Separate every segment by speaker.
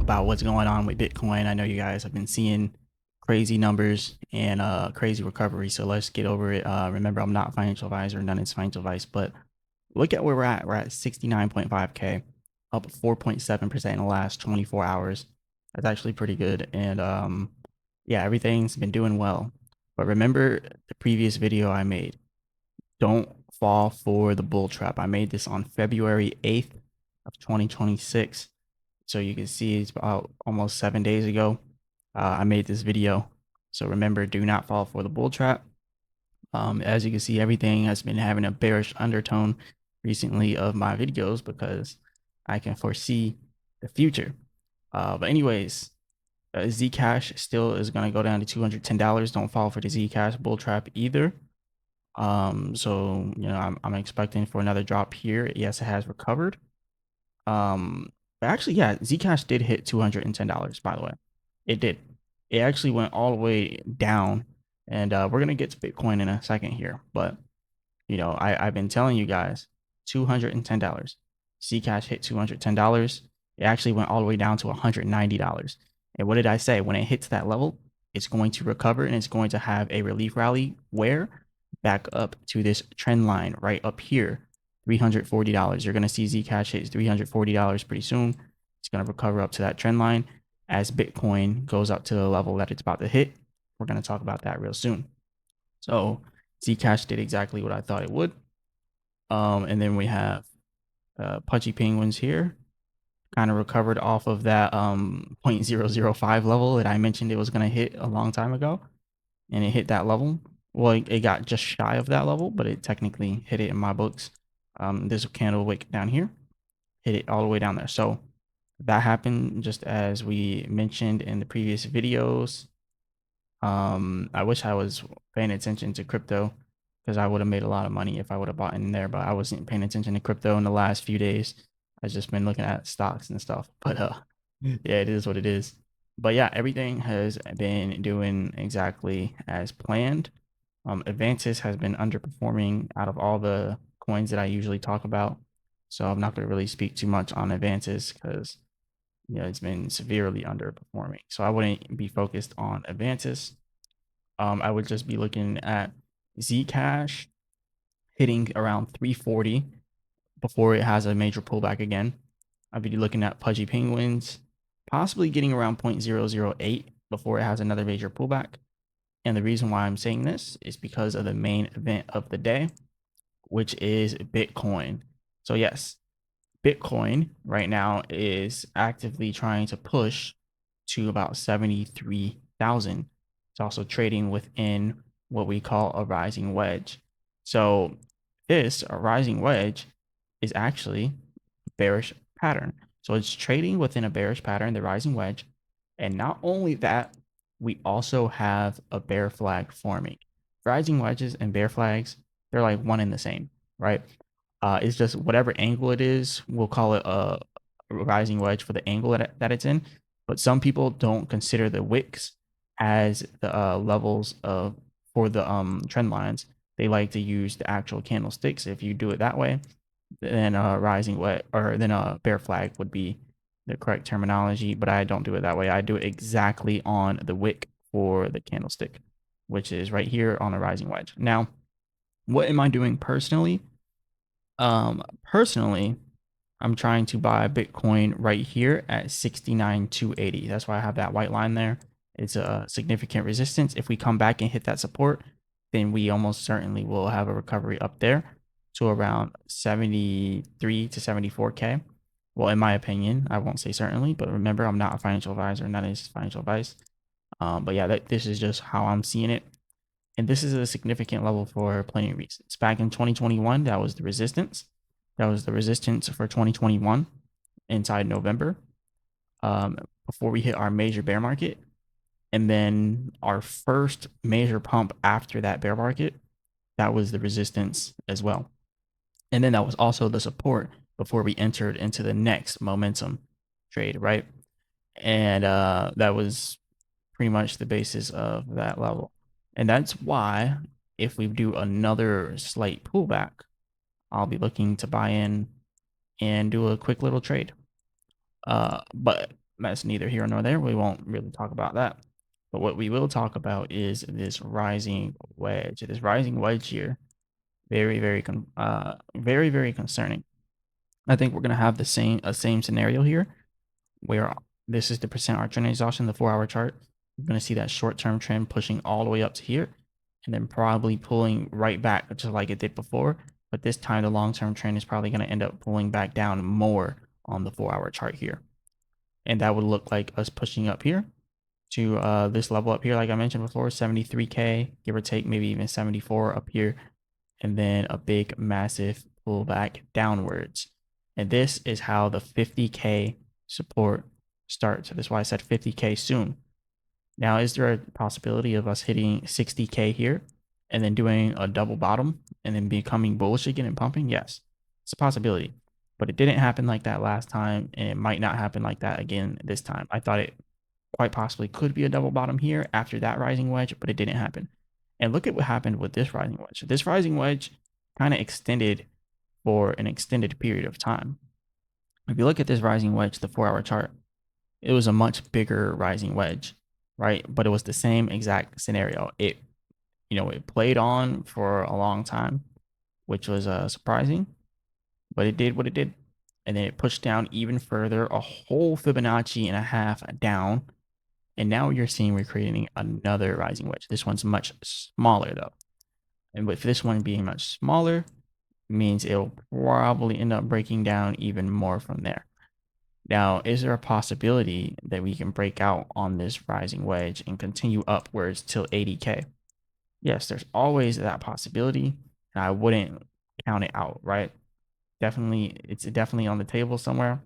Speaker 1: about what's going on with Bitcoin. I know you guys have been seeing crazy numbers and crazy recovery. So let's get over it. Remember, I'm not a financial advisor, none is financial advice, but look at where we're at. We're at 69.5K, up 4.7% in the last 24 hours. That's actually pretty good. And yeah, everything's been doing well. But remember the previous video I made. Don't fall for the bull trap. I made this on February 8th of 2026. So you can see it's about almost 7 days ago. I made this video. So remember, do not fall for the bull trap. As you can see, everything has been having a bearish undertone recently of my videos because I can foresee the future. But anyways, Zcash still is going to go down to $210. Don't fall for the Zcash bull trap either. So I'm expecting for another drop here. Yes, it has recovered. But actually, yeah, Zcash did hit $210, by the way. It did. It actually went all the way down. And we're gonna get to Bitcoin in a second here. But I've been telling you guys $210. Zcash hit $210. It actually went all the way down to $190. And what did I say? When it hits that level, it's going to recover and it's going to have a relief rally where back up to this trend line right up here, $340. You're going to see Zcash hit $340 pretty soon. It's going to recover up to that trend line as Bitcoin goes up to the level that it's about to hit. We're going to talk about that real soon. So Zcash did exactly what I thought it would. And then we have Pudgy Penguins here, kind of recovered off of that 0.005 level that I mentioned it was going to hit a long time ago. And it hit that level. Well, it got just shy of that level, but it technically hit it in my books. This candle wick down here hit it all the way down there. So that happened just as we mentioned in the previous videos. I wish I was paying attention to crypto because I would have made a lot of money if I would have bought in there, but I wasn't paying attention to crypto in the last few days. I've just been looking at stocks and stuff. But yeah, it is what it is. But yeah, everything has been doing exactly as planned. Avantis has been underperforming out of all the coins that I usually talk about. So I'm not going to really speak too much on Avantis because it's been severely underperforming. So I wouldn't be focused on Avantis. I would just be looking at Zcash hitting around 340 before it has a major pullback again. I'd be looking at Pudgy Penguins, possibly getting around 0.008 before it has another major pullback. And the reason why I'm saying this is because of the main event of the day, which is Bitcoin. So yes, Bitcoin right now is actively trying to push to about 73,000. It's also trading within what we call a rising wedge. So this, a rising wedge, is actually a bearish pattern. So it's trading within a bearish pattern, the rising wedge. And not only that, we also have a bear flag forming. Rising wedges and bear flags, they're like one and the same, right? It's just whatever angle it is, we'll call it a rising wedge for the angle that it's in. But some people don't consider the wicks as the levels of for the trend lines. They like to use the actual candlesticks. If you do it that way, then a rising wedge or then a bear flag would be the correct terminology. But I don't do it that way. I do it exactly on the wick for the candlestick, which is right here on a rising wedge. Now, what am I doing personally? Personally, I'm trying to buy Bitcoin right here at 69,280. That's why I have that white line there. It's a significant resistance. If we come back and hit that support, then we almost certainly will have a recovery up there to around 73 to 74K. Well, in my opinion, I won't say certainly, but remember, I'm not a financial advisor, and that is financial advice. But yeah, this is just how I'm seeing it. And this is a significant level for plenty of reasons. Back in 2021, that was the resistance. That was the resistance for 2021 inside November before we hit our major bear market. And then our first major pump after that bear market, that was the resistance as well. And then that was also the support before we entered into the next momentum trade, right? And that was pretty much the basis of that level. And that's why if we do another slight pullback, I'll be looking to buy in and do a quick little trade. But that's neither here nor there. We won't really talk about that. But what we will talk about is this rising wedge. This rising wedge here, very, very concerning. I think we're gonna have the same scenario here, where this is the percent arc trend exhaustion, the 4-hour chart. We're gonna see that short-term trend pushing all the way up to here, and then probably pulling right back, just like it did before. But this time, the long-term trend is probably gonna end up pulling back down more on the 4-hour chart here, and that would look like us pushing up here to this level up here, like I mentioned before, 73K, give or take, maybe even 74 up here, and then a big, massive pullback downwards. And this is how the 50K support starts. So that's why I said 50K soon. Now, is there a possibility of us hitting 60K here and then doing a double bottom and then becoming bullish again and pumping? Yes, it's a possibility, but it didn't happen like that last time, and it might not happen like that again this time. I thought it quite possibly could be a double bottom here after that rising wedge, but it didn't happen. And look at what happened with this rising wedge. This rising wedge kind of extended for an extended period of time. If you look at this rising wedge, the 4-hour chart, it was a much bigger rising wedge, right? But it was the same exact scenario. It played on for a long time, which was surprising, but it did what it did. And then it pushed down even further, a whole Fibonacci and a half down. And now you're seeing we're creating another rising wedge. This one's much smaller though. And with this one being much smaller, means it'll probably end up breaking down even more from there. Now, is there a possibility that we can break out on this rising wedge and continue upwards till 80K? Yes, there's always that possibility, and I wouldn't count it out, right? It's definitely on the table somewhere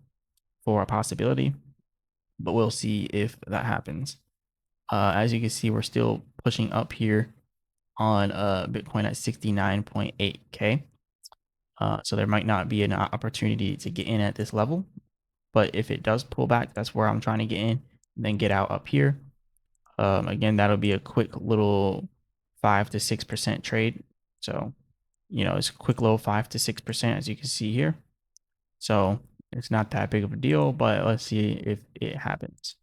Speaker 1: for a possibility, but we'll see if that happens. As you can see, we're still pushing up here on Bitcoin at 69.8K. So there might not be an opportunity to get in at this level, but if it does pull back, that's where I'm trying to get in, and then get out up here. Again, that'll be a quick little 5 to 6% trade. So, it's a quick little 5 to 6%, as you can see here. So it's not that big of a deal, but let's see if it happens.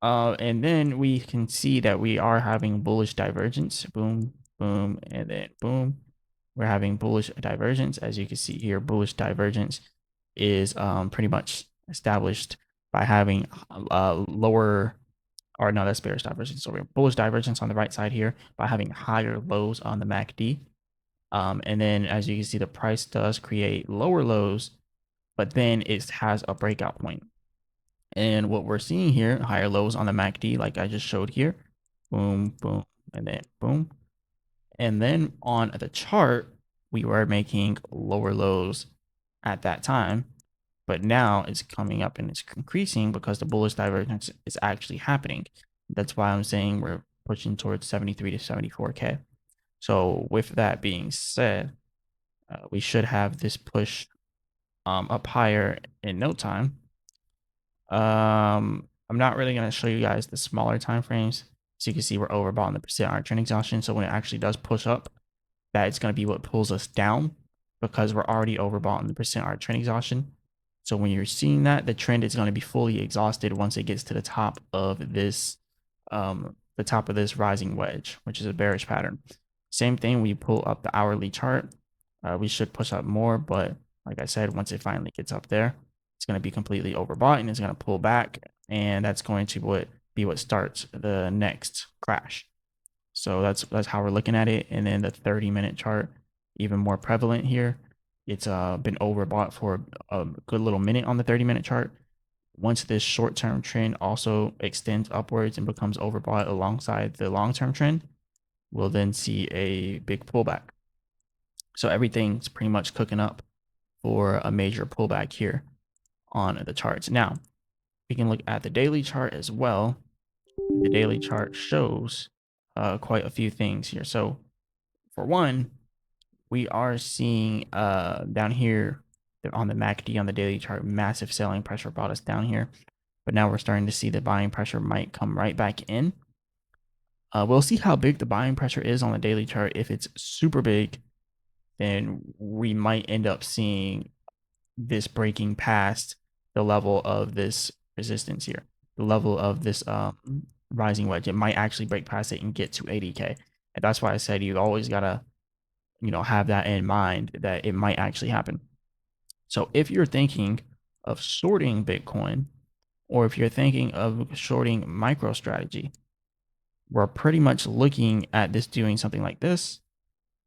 Speaker 1: And then we can see that we are having bullish divergence. Boom, boom, and then boom. We're having bullish divergence. As you can see here, bullish divergence is pretty much established by having lower, or no, that's bearish divergence. So we have bullish divergence on the right side here by having higher lows on the MACD. And then as you can see, the price does create lower lows, but then it has a breakout point. And what we're seeing here, higher lows on the MACD, like I just showed here, boom, boom, and then boom. And then on the chart, we were making lower lows at that time, but now it's coming up and it's increasing because the bullish divergence is actually happening. That's why I'm saying we're pushing towards 73 to 74K. So with that being said, we should have this push up higher in no time. I'm not really going to show you guys the smaller time frames. So you can see we're overbought in the percent arc trend exhaustion. So when it actually does push up, that it's going to be what pulls us down because we're already overbought in the percent arc trend exhaustion. So when you're seeing that, the trend is going to be fully exhausted once it gets to the top of this rising wedge, which is a bearish pattern. Same thing when you pull up the hourly chart. We should push up more, but like I said, once it finally gets up there, it's going to be completely overbought and it's going to pull back, and that's going to be what starts the next crash. So that's how we're looking at it. And then the 30-minute chart, even more prevalent here. It's been overbought for a good little minute on the 30-minute chart. Once this short-term trend also extends upwards and becomes overbought alongside the long-term trend, we'll then see a big pullback. So everything's pretty much cooking up for a major pullback here on the charts. Now, we can look at the daily chart as well. The daily chart shows quite a few things here. So for one, we are seeing down here on the MACD on the daily chart, massive selling pressure brought us down here. But now we're starting to see the buying pressure might come right back in. We'll see how big the buying pressure is on the daily chart. If it's super big, then we might end up seeing this breaking past the level of this resistance here, the level of this rising wedge. It might actually break past it and get to 80K. And that's why I said you always gotta, have that in mind that it might actually happen. So if you're thinking of shorting Bitcoin, or if you're thinking of shorting MicroStrategy, we're pretty much looking at this doing something like this.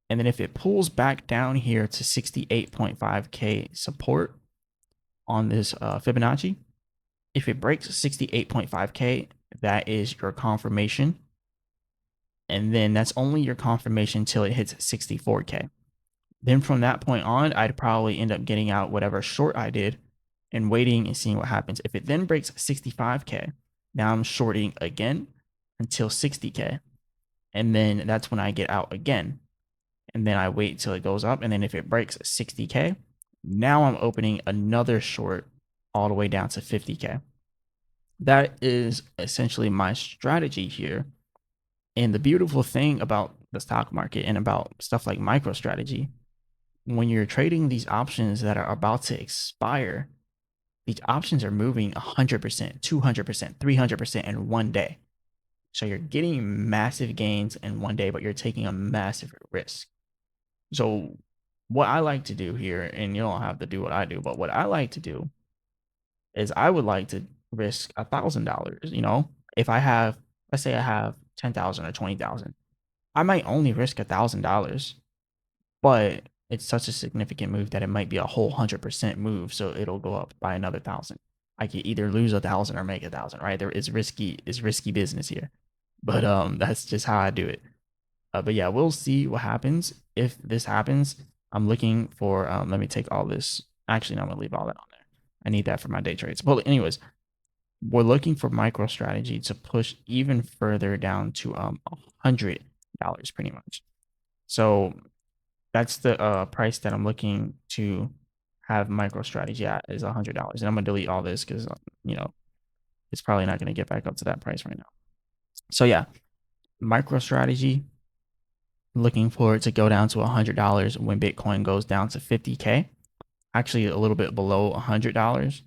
Speaker 1: And then if it pulls back down here to 68.5K support on this Fibonacci, if it breaks 68.5K, that is your confirmation. And then that's only your confirmation till it hits 64K. Then from that point on, I'd probably end up getting out whatever short I did and waiting and seeing what happens. If it then breaks 65K, now I'm shorting again until 60K. And then that's when I get out again. And then I wait till it goes up. And then if it breaks 60K, now I'm opening another short all the way down to 50K. That is essentially my strategy here. And the beautiful thing about the stock market and about stuff like MicroStrategy, when you're trading these options that are about to expire, these options are moving 100%, 200%, 300% in one day. So you're getting massive gains in one day, but you're taking a massive risk. So what I like to do here, and you don't have to do what I do, but what I like to do is I would like to risk $1,000. If I have, let's say I have 10,000 or 20,000, I might only risk $1,000, but it's such a significant move that it might be a whole 100% move. So it'll go up by another 1,000. I could either lose 1,000 or make 1,000, right? There is risky business here, but that's just how I do it. But yeah, we'll see what happens. If this happens, I'm looking for, let me take all this. Actually, no, I'm going to leave all that on there. I need that for my day trades. Well, anyways, we're looking for MicroStrategy to push even further down to $100 pretty much. So that's the price that I'm looking to have MicroStrategy at is $100. And I'm going to delete all this because, it's probably not going to get back up to that price right now. So yeah, MicroStrategy, looking for it to go down to $100 when Bitcoin goes down to 50K, actually a little bit below $100.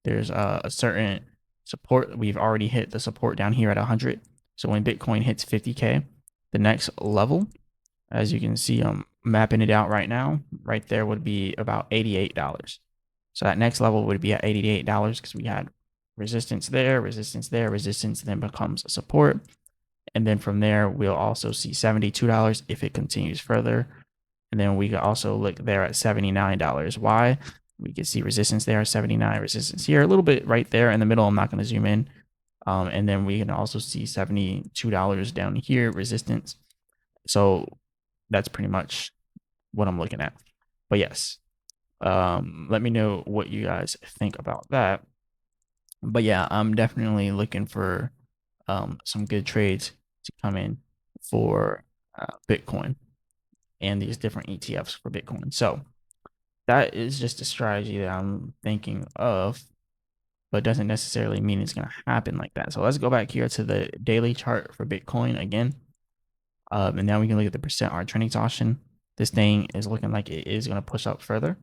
Speaker 1: There's a certain support. We've already hit the support down here at 100. So when Bitcoin hits 50K, the next level, as you can see, I'm mapping it out right now, right there would be about $88. So that next level would be at $88 because we had resistance there, resistance there, resistance, then becomes support. And then from there, we'll also see $72 if it continues further. And then we could also look there at $79. Why? We can see resistance there, 79, resistance here, a little bit right there in the middle. I'm not going to zoom in. And then we can also see $72 down here, resistance. So that's pretty much what I'm looking at. But yes, let me know what you guys think about that. But yeah, I'm definitely looking for some good trades to come in for Bitcoin and these different ETFs for Bitcoin. So that is just a strategy that I'm thinking of, but doesn't necessarily mean it's going to happen like that. So let's go back here to the daily chart for Bitcoin again. And now we can look at the percent R trending option. This thing is looking like it is going to push up further.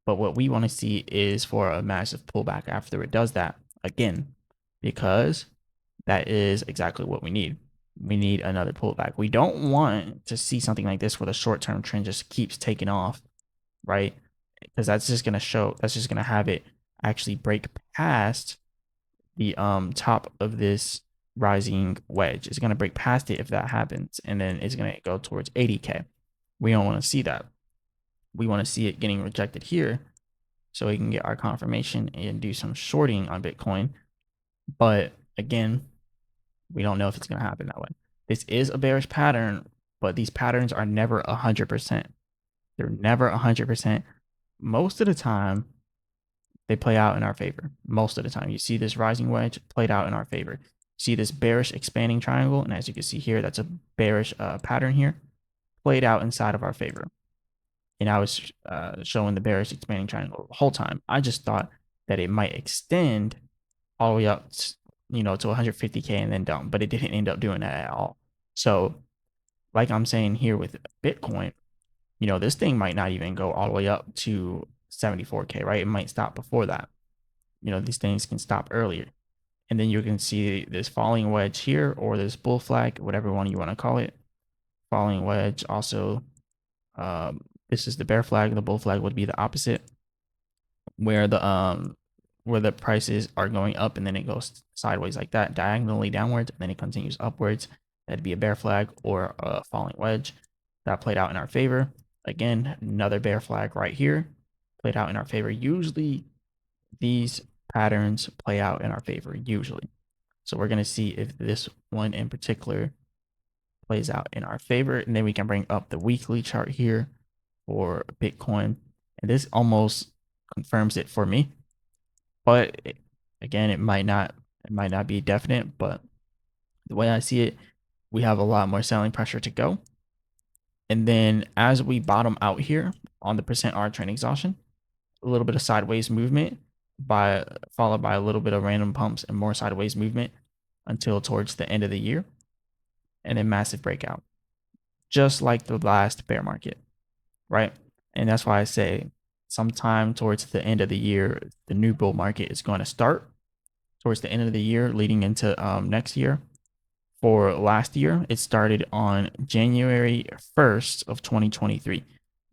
Speaker 1: But what we want to see is for a massive pullback after it does that again, because that is exactly what we need. We need another pullback. We don't want to see something like this where the short-term trend just keeps taking off, right? Because that's just going to have it actually break past the top of this rising wedge. It's going to break past it if that happens, and then it's going to go towards 80K. We don't want to see that. We want to see it getting rejected here so we can get our confirmation and do some shorting on Bitcoin. But again, we don't know if it's going to happen that way. This is a bearish pattern, but these patterns are never 100%. They're never 100%. Most of the time, they play out in our favor. Most of the time, you see this rising wedge played out in our favor. See this bearish expanding triangle, and as you can see here, that's a bearish pattern here, played out inside of our favor. And I was showing the bearish expanding triangle the whole time. I just thought that it might extend all the way up, to 150K and then down, but it didn't end up doing that at all. So, like I'm saying here with Bitcoin, this thing might not even go all the way up to 74K, right? It might stop before that. these things can stop earlier. And then you can see this falling wedge here, or this bull flag, whatever one you want to call it. Falling wedge. Also, this is the bear flag. The bull flag would be the opposite, where the prices are going up and then it goes sideways like that, diagonally downwards, and then it continues upwards. That'd be a bear flag or a falling wedge. That played out in our favor. Again, another bear flag right here played out in our favor. Usually these patterns play out in our favor, usually. So we're going to see if this one in particular plays out in our favor. And then we can bring up the weekly chart here for Bitcoin. And this almost confirms it for me. But again, it might not be definite, but the way I see it, we have a lot more selling pressure to go. And then as we bottom out here on the %R trend exhaustion, a little bit of sideways movement followed by a little bit of random pumps and more sideways movement until towards the end of the year, and then massive breakout, just like the last bear market, right? And that's why I say sometime towards the end of the year, the new bull market is going to start towards the end of the year leading into next year. For last year, it started on January 1st of 2023.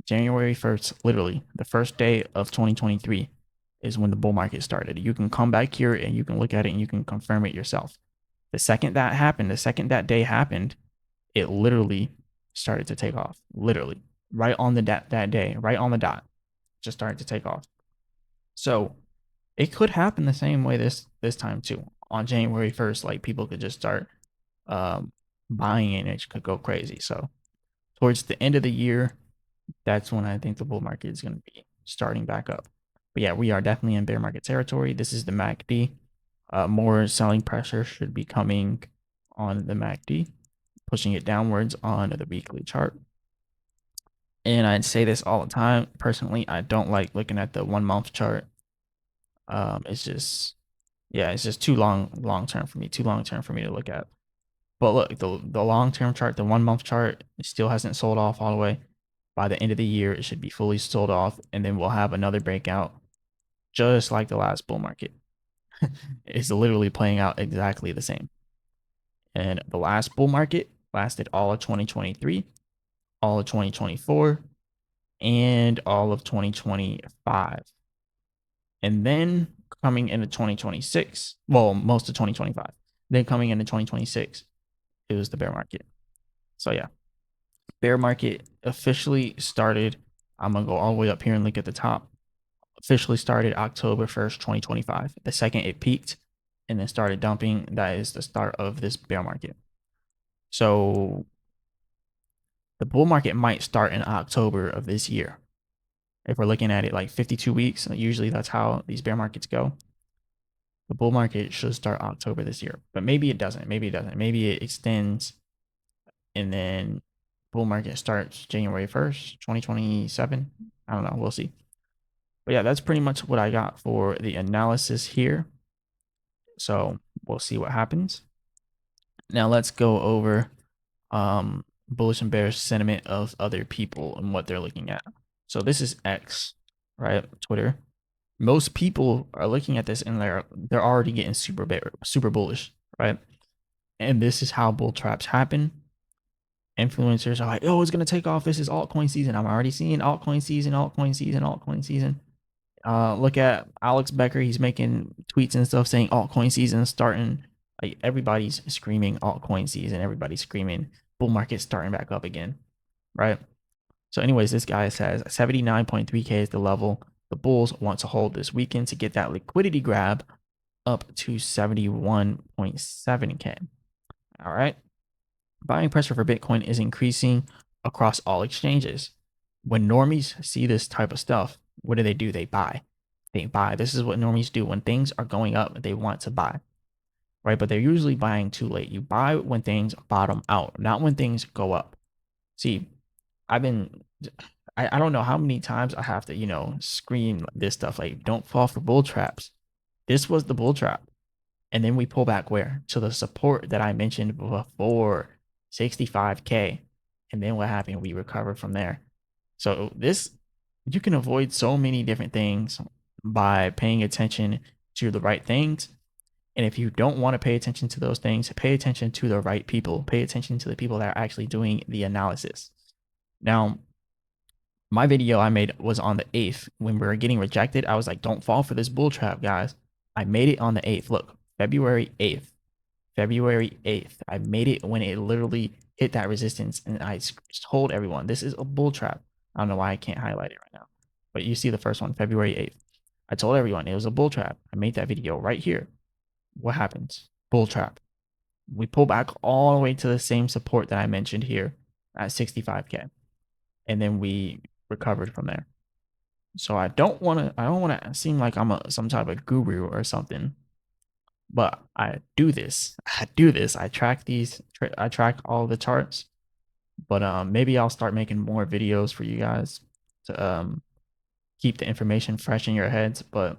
Speaker 1: January 1st, literally the first day of 2023 is when the bull market started. You can come back here and you can look at it and you can confirm it yourself. The second that happened, the second that day happened, it literally started to take off. Literally, right on the that day, right on the dot, just started to take off. So it could happen the same way this time too. On January 1st, like people could just start buying it and it could go crazy. So towards the end of the year, that's when I think the bull market is going to be starting back up. But yeah, we are definitely in bear market territory. This is the MACD. More selling pressure should be coming on the MACD, pushing it downwards on the weekly chart. And I'd say this all the time. Personally, I don't like looking at the 1 month chart. It's just too long term for me. Too long term for me to look at. But look, the long term chart, the 1 month chart, still hasn't sold off all the way. By the end of the year, it should be fully sold off, and then we'll have another breakout, just like the last bull market. It's literally playing out exactly the same. And the last bull market lasted all of 2023, all of 2024, and all of 2025. And then coming into 2026, well, most of 2025. Then coming into 2026, it was the bear market. So yeah, bear market officially started. I'm going to go all the way up here and look at the top. Officially started October 1st, 2025. The second it peaked and then started dumping, that is the start of this bear market. So the bull market might start in October of this year. If we're looking at it like 52 weeks, usually that's how these bear markets go. The bull market should start October this year, but maybe it doesn't. Maybe it extends and then bull market starts January 1st, 2027. I don't know. We'll see. But yeah, that's pretty much what I got for the analysis here. So we'll see what happens. Now let's go over bullish and bearish sentiment of other people and what they're looking at. So this is X, right? Twitter. Most people are looking at this and they're already getting super bullish, right? And this is how bull traps happen. Influencers are like, oh, it's gonna take off. This is altcoin season. I'm already seeing altcoin season. Look at Alex Becker. He's making tweets and stuff saying altcoin season starting. Like everybody's screaming altcoin season. Everybody's screaming bull market starting back up again, right? So anyways, this guy says 79.3K is the level the bulls want to hold this weekend to get that liquidity grab up to 71.7K. All right. Buying pressure for Bitcoin is increasing across all exchanges. When normies see this type of stuff, what do? They buy. This is what normies do. When things are going up, they want to buy, right? But they're usually buying too late. You buy when things bottom out, not when things go up. See, I don't know how many times I have to, scream this stuff like, don't fall for bull traps. This was the bull trap. And then we pull back where? To the support that I mentioned before, 65K. And then what happened? We recovered from there. So you can avoid so many different things by paying attention to the right things. And if you don't want to pay attention to those things, pay attention to the right people. Pay attention to the people that are actually doing the analysis. Now, my video I made was on the 8th. When we were getting rejected, I was like, don't fall for this bull trap, guys. I made it on the 8th. Look, February 8th. February 8th. I made it when it literally hit that resistance. And I told everyone, this is a bull trap. I don't know why I can't highlight it right now. But you see the first one, February 8th. I told everyone it was a bull trap. I made that video right here. What happens? Bull trap. We pull back all the way to the same support that I mentioned here at 65K. And then we recovered from there. So I don't want to seem like I'm some type of guru or something, but I do this. I track I track all the charts, but maybe I'll start making more videos for you guys to keep the information fresh in your heads. But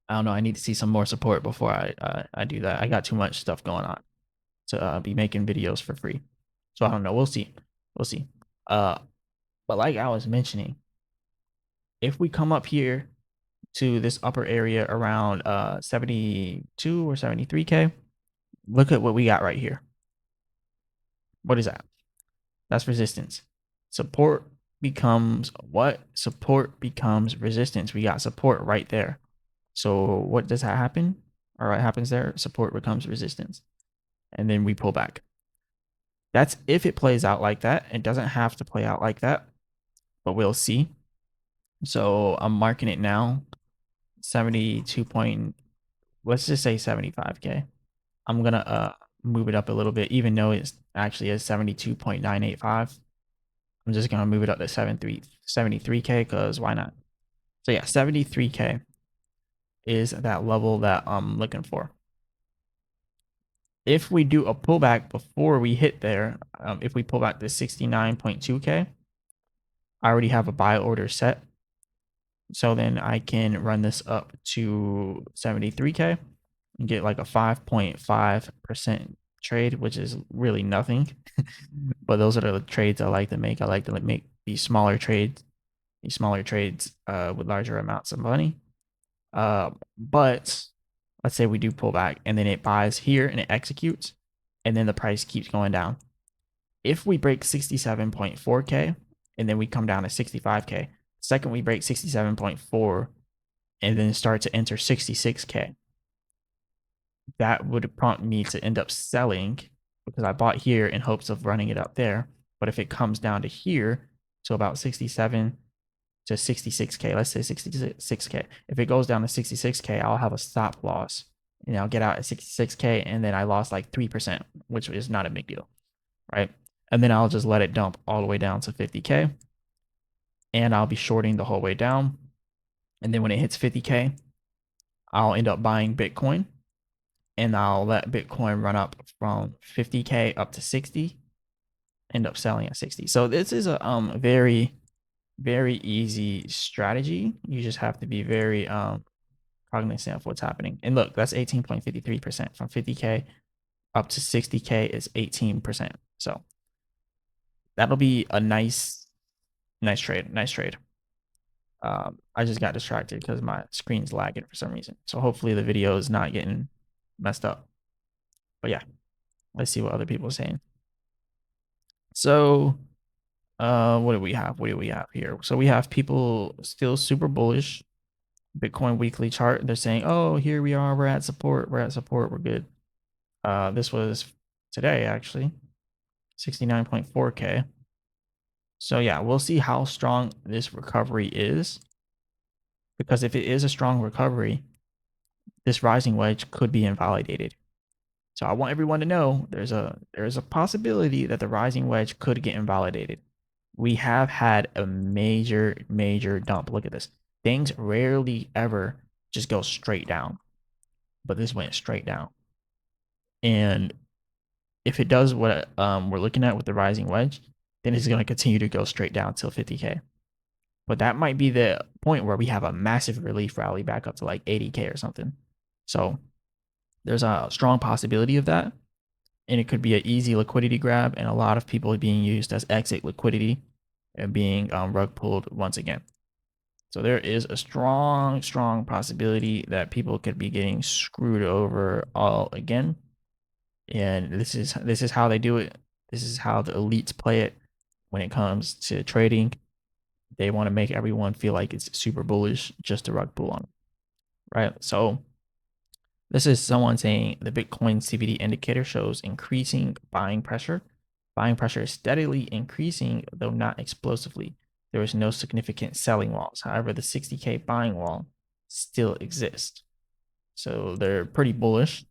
Speaker 1: I don't know. I need to see some more support before I do that. I got too much stuff going on to be making videos for free. So I don't know. We'll see. We'll see. But like I was mentioning, if we come up here to this upper area around 72 or 73K, look at what we got right here. What is that? That's resistance. Support becomes what? Support becomes resistance. We got support right there. So what does that happen? All right, happens there. Support becomes resistance. And then we pull back. That's if it plays out like that. It doesn't have to play out like that, but we'll see. So I'm marking it now. 72 point, let's just say 75K. I'm gonna move it up a little bit, even though it's actually a 72.985. I'm just gonna move it up to 73K because why not? So yeah, 73K is that level that I'm looking for. If we do a pullback before we hit there, if we pull back to 69.2K, I already have a buy order set. So then I can run this up to 73K and get like a 5.5% trade, which is really nothing. But those are the trades I like to make. I like to make these smaller trades with larger amounts of money. But let's say we do pull back and then it buys here and it executes and then the price keeps going down. If we break 67.4K and then we come down to 65K, second we break 67.4 and then start to enter 66K, that would prompt me to end up selling because I bought here in hopes of running it up there. But if it comes down to here, so about 67 to 66K, let's say 66K. If it goes down to 66K, I'll have a stop loss and I'll get out at 66K and then I lost like 3%, which is not a big deal, right? And then I'll just let it dump all the way down to 50K and I'll be shorting the whole way down. And then when it hits 50K, I'll end up buying Bitcoin and I'll let Bitcoin run up from 50K up to 60, end up selling at 60. So this is a very, very easy strategy. You just have to be very cognizant of what's happening. And look, that's 18.53% from 50K up to 60K is 18%. So that'll be a nice trade. I just got distracted because my screen's lagging for some reason. So hopefully the video is not getting messed up. But yeah, let's see what other people are saying. So what do we have? What do we have here? So we have people still super bullish. Bitcoin weekly chart. They're saying, oh, here we are. We're at support. We're good. This was today, actually. 69.4K. So yeah, we'll see how strong this recovery is. Because if it is a strong recovery, this rising wedge could be invalidated. So I want everyone to know there's a possibility that the rising wedge could get invalidated. We have had a major dump. Look at this. Things rarely ever just go straight down, but this went straight down. And if it does what we're looking at with the rising wedge, then it's going to continue to go straight down till 50K. But that might be the point where we have a massive relief rally back up to like 80K or something. So there's a strong possibility of that. And it could be an easy liquidity grab and a lot of people being used as exit liquidity and being rug pulled once again.
Speaker 2: So there is a strong, strong possibility that people could be getting screwed over all again. And this is how they do it. This is how the elites play it when it comes to trading. They want to make everyone feel like it's super bullish just to rug pull on, right? So this is someone saying the Bitcoin CVD indicator shows increasing buying pressure. Buying pressure is steadily increasing, though not explosively. There is no significant selling walls. However, the 60K buying wall still exists. So they're pretty bullish.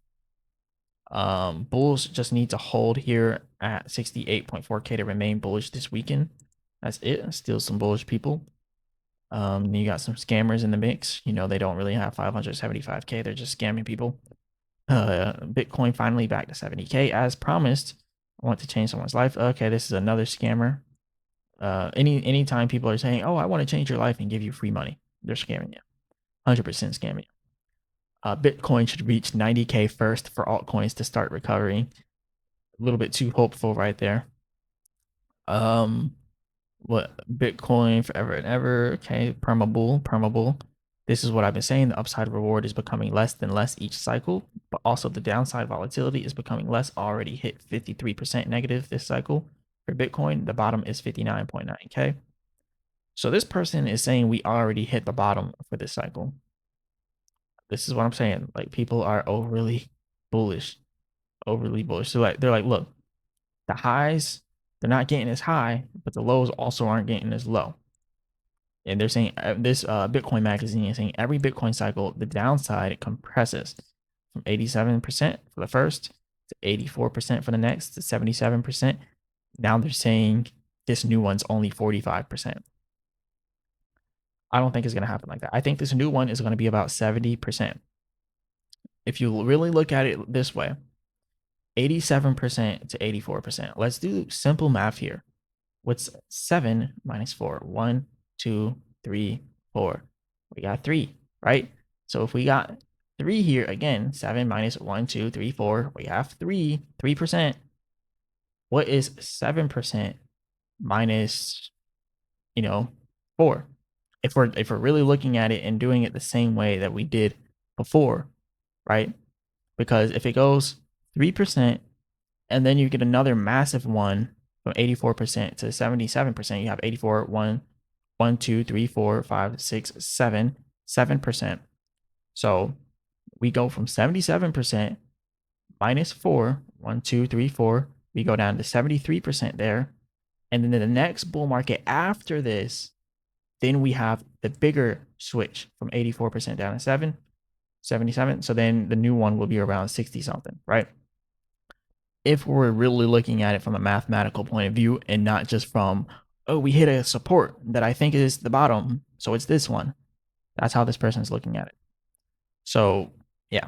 Speaker 2: Bulls just need to hold here at 68.4K to remain bullish this weekend. That's it. Still some bullish people. You got some scammers in the mix. You know, they don't really have 575K. They're just scamming people. Bitcoin finally back to 70K as promised. I want to change someone's life. Okay, this is another scammer. Anytime people are saying, "Oh, I want to change your life and give you free money," they're scamming you. 100% scamming you. Bitcoin should reach 90K first for altcoins to start recovering. A little bit too hopeful right there. What Bitcoin forever and ever? Okay, perma bull. This is what I've been saying. The upside reward is becoming less than less each cycle, but also the downside volatility is becoming less. Already hit 53% negative this cycle for Bitcoin. The bottom is 59.9K. So this person is saying we already hit the bottom for this cycle. This is what I'm saying. Like, people are overly bullish. So like, they're like, look, the highs, they're not getting as high, but the lows also aren't getting as low. And they're saying this Bitcoin magazine is saying every Bitcoin cycle, the downside compresses from 87% for the first to 84% for the next to 77%. Now they're saying this new one's only 45%. I don't think it's going to happen like that. I think this new one is going to be about 70%. If you really look at it this way, 87% to 84%. Let's do simple math here. What's 7 minus 4? 1, 2, 3, 4. We got 3, right? So if we got 3 here, again, 7 minus 1, 2, 3, 4, we have 3%. What is 7% minus, 4? If we're really looking at it and doing it the same way that we did before, right? Because if it goes 3% and then you get another massive one from 84% to 77%, you have 84, 1, 2, 3, 4, 5, 6, 7, 7%. So we go from 77% minus 4, 1, 2, 3, 4. We go down to 73% there. And then in the next bull market after this, then we have the bigger switch from 84% down to 77. So then the new one will be around 60 something, right? If we're really looking at it from a mathematical point of view and not just from, oh, we hit a support that I think is the bottom, so it's this one. That's how this person's looking at it. So yeah,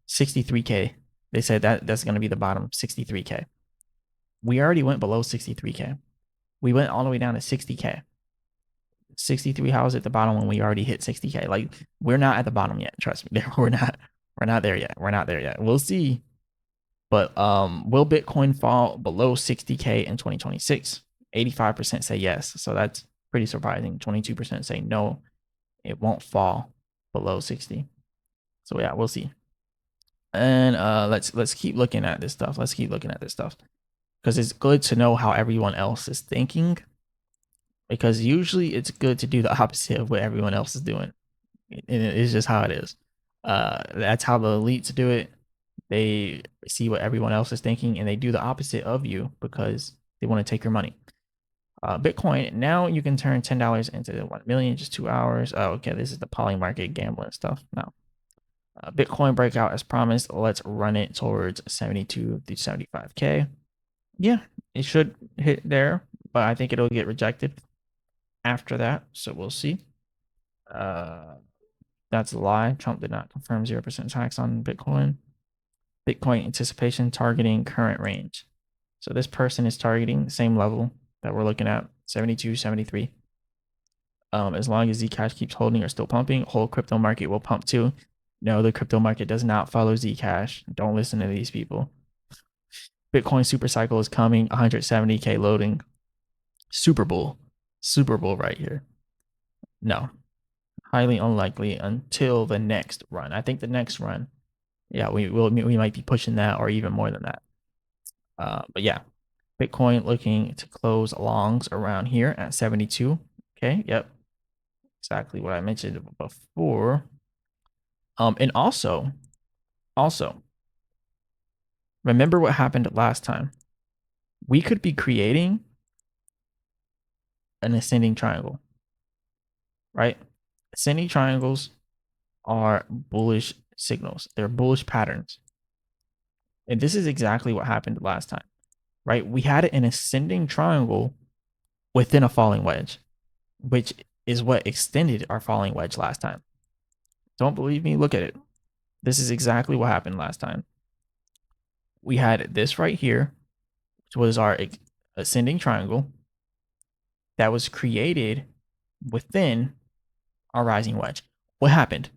Speaker 2: 63K. They said that's going to be the bottom, 63K. We already went below 63K. We went all the way down to 60K. 63, how is it the bottom when we already hit 60K? Like, we're not at the bottom yet. Trust me. We're not there yet. We're not there yet. We'll see. But will Bitcoin fall below 60K in 2026? 85% say yes. So that's pretty surprising. 22% say no, it won't fall below 60. So yeah, we'll see. And let's keep looking at this stuff. Let's keep looking at this stuff because it's good to know how everyone else is thinking. Because usually it's good to do the opposite of what everyone else is doing. And it's just how it is. That's how the elites do it. They see what everyone else is thinking and they do the opposite of you because they want to take your money. Bitcoin, now you can turn $10 into 1 million in just 2 hours. Oh, okay, this is the Polymarket gambling stuff. No. Bitcoin breakout as promised. Let's run it towards 72 to 75K. Yeah, it should hit there, but I think it'll get rejected after that. So we'll see. That's a lie. Trump did not confirm 0% tax on Bitcoin. Bitcoin anticipation targeting current range. So this person is targeting the same level that we're looking at, 72, 73. As long as Zcash keeps holding or still pumping, whole crypto market will pump too. No, the crypto market does not follow Zcash. Don't listen to these people. Bitcoin super cycle is coming, 170K loading. Super Bowl right here. No, highly unlikely until the next run. I think the next run, yeah, we might be pushing that or even more than that. But yeah, Bitcoin looking to close longs around here at 72. Okay, yep, exactly what I mentioned before. And also, remember what happened last time. We could be creating an ascending triangle, right? Ascending triangles are bullish signals. They're bullish patterns. And this is exactly what happened last time, right? We had an ascending triangle within a falling wedge, which is what extended our falling wedge last time. Don't believe me? Look at it. This is exactly what happened last time. We had this right here, which was our ascending triangle that was created within our rising wedge. What happened?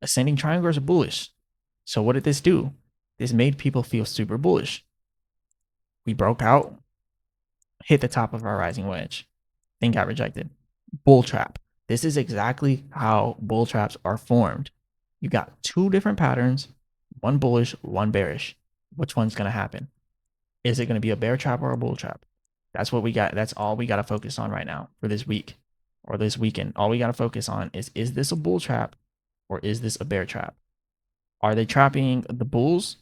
Speaker 2: Ascending triangles are bullish. So what did this do? This made people feel super bullish. We broke out, hit the top of our rising wedge, then got rejected. Bull trap. This is exactly how bull traps are formed. You got two different patterns, one bullish, one bearish. Which one's going to happen? Is it going to be a bear trap or a bull trap? That's what we got. That's all we got to focus on right now for this week or this weekend. All we got to focus on is this a bull trap or is this a bear trap? Are they trapping the bulls,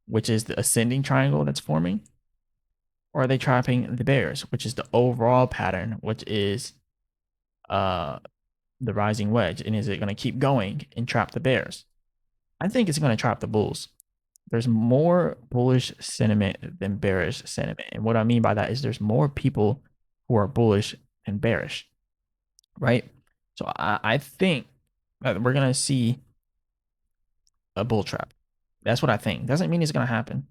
Speaker 2: which is the ascending triangle that's forming? Or are they trapping the bears, which is the overall pattern, which is the rising wedge? And is it going to keep going and trap the bears? I think it's going to trap the bulls. There's more bullish sentiment than bearish sentiment. And what I mean by that is there's more people who are bullish than bearish, right? So I think that we're going to see a bull trap. That's what I think. Doesn't mean it's going to happen,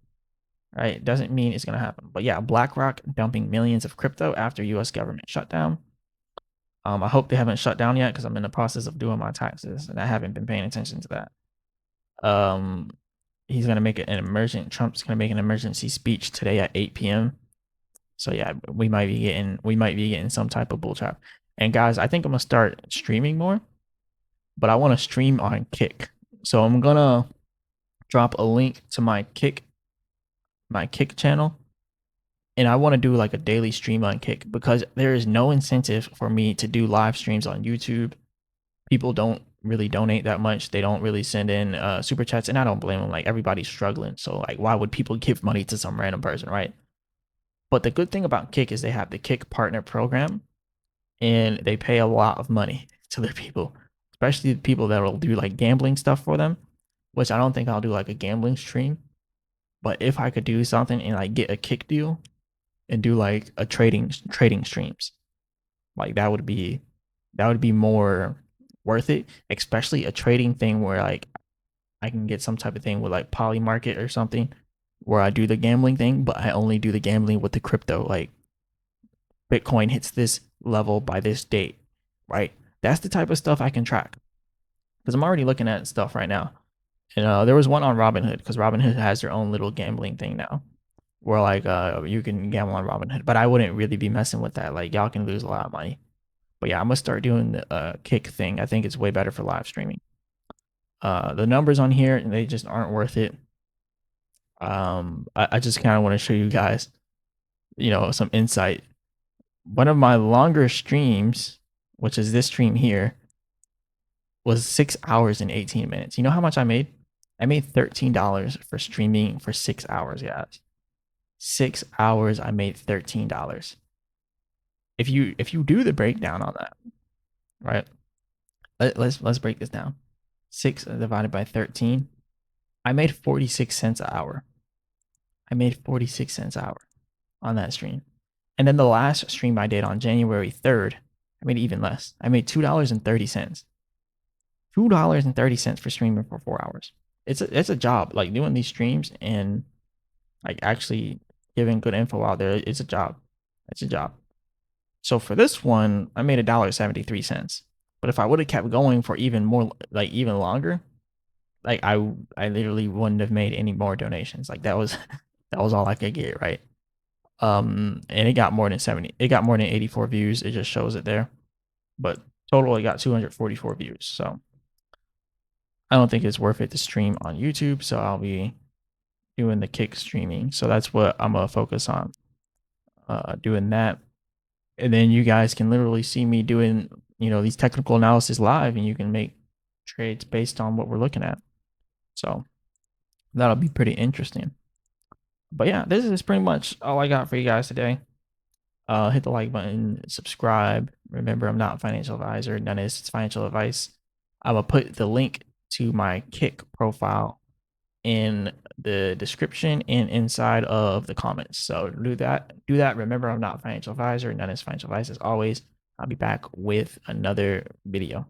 Speaker 2: right? Doesn't mean it's going to happen. But yeah, BlackRock dumping millions of crypto after U.S. government shutdown. I hope they haven't shut down yet because I'm in the process of doing my taxes and I haven't been paying attention to that. He's gonna make Trump's gonna make an emergency speech today at 8 p.m. So yeah, we might be getting some type of bull trap. And guys, I think I'm gonna start streaming more, but I want to stream on Kick. So I'm gonna drop a link to my Kick channel, and I want to do like a daily stream on Kick because there is no incentive for me to do live streams on YouTube. People don't really donate that much. They don't really send in super chats, and I don't blame them. Like everybody's struggling, so like why would people give money to some random person, right? But the good thing about Kick is they have the Kick Partner Program, and they pay a lot of money to their people, especially the people that will do like gambling stuff for them. Which I don't think I'll do like a gambling stream, but if I could do something and like get a Kick deal and do like a trading streams, like that would be more worth it, especially a trading thing where like I can get some type of thing with like Polymarket or something where I do the gambling thing, but I only do the gambling with the crypto. Like Bitcoin hits this level by this date, right? That's the type of stuff I can track because I'm already looking at stuff right now. And there was one on Robinhood because Robinhood has their own little gambling thing now where like you can gamble on Robinhood, but I wouldn't really be messing with that. Like y'all can lose a lot of money. But yeah, I'm gonna start doing the Kick thing. I think it's way better for live streaming. The numbers on here, they just aren't worth it. I just kind of want to show you guys, some insight. One of my longer streams, which is this stream here, was 6 hours and 18 minutes. You know how much I made? I made $13 for streaming for 6 hours, guys. 6 hours, I made $13. If you do the breakdown on that, right? Let's break this down. 6 divided by 13. I made 46 cents an hour. I made 46 cents an hour on that stream. And then the last stream I did on January 3rd, I made even less. I made $2.30. $2.30 for streaming for 4 hours. It's a job. Like doing these streams and like actually giving good info out there, it's a job. It's a job. So for this one, I made $1.73. But if I would have kept going for even more, like even longer, like I literally wouldn't have made any more donations. Like that was all I could get, right? And it got more than 84 views. It just shows it there. But Total, I got 244 views. So I don't think it's worth it to stream on YouTube. So I'll be doing the Kick streaming. So that's what I'm gonna focus on, doing that. And then you guys can literally see me doing, these technical analysis live, and you can make trades based on what we're looking at. So that'll be pretty interesting. But yeah, this is pretty much all I got for you guys today. Hit the like button, subscribe. Remember, I'm not a financial advisor. None of this is financial advice. I'm gonna put the link to my Kick profile in the description and inside of the comments. So do that. Remember, I'm not a financial advisor. None is financial advice. As always, I'll be back with another video.